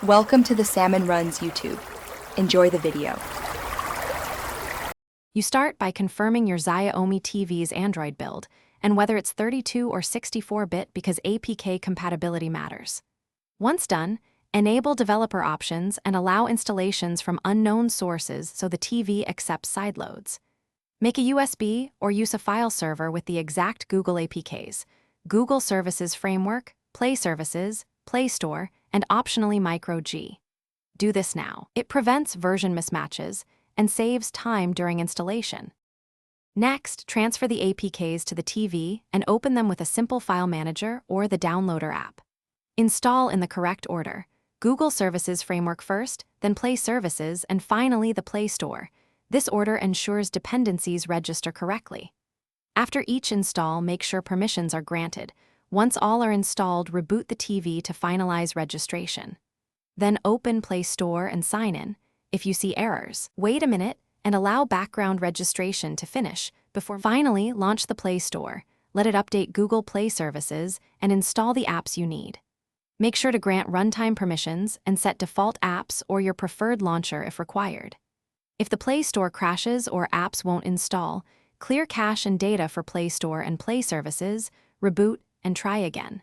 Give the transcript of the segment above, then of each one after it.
Welcome to the Salmon Runs YouTube. Enjoy the video. You start by confirming your Xiaomi TV's Android build, and whether it's 32 or 64-bit because APK compatibility matters. Once done, enable developer options and allow installations from unknown sources so the TV accepts sideloads. Make a USB or use a file server with the exact Google APKs, Google Services Framework, Play Services, Play Store, and optionally Micro G. Do this now. It prevents version mismatches and saves time during installation. Next, transfer the APKs to the TV and open them with a simple file manager or the Downloader app. Install in the correct order: Google Services Framework first, then Play Services, and finally the Play Store. This order ensures dependencies register correctly. After each install, make sure permissions are granted. Once all are installed, reboot the TV to finalize registration. Then open Play Store and sign in. If you see errors, wait a minute and allow background registration to finish before finally launch the Play Store. Let it update Google Play Services and install the apps you need. Make sure to grant runtime permissions and set default apps or your preferred launcher if required. If the Play Store crashes or apps won't install, clear cache and data for Play Store and Play Services, reboot, and try again.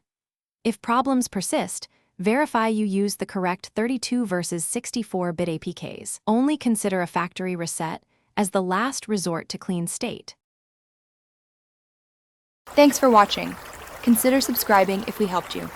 If problems persist, verify you use the correct 32 versus 64-bit APKs. Only consider a factory reset as the last resort to clean state. Thanks for watching. Consider subscribing if we helped you.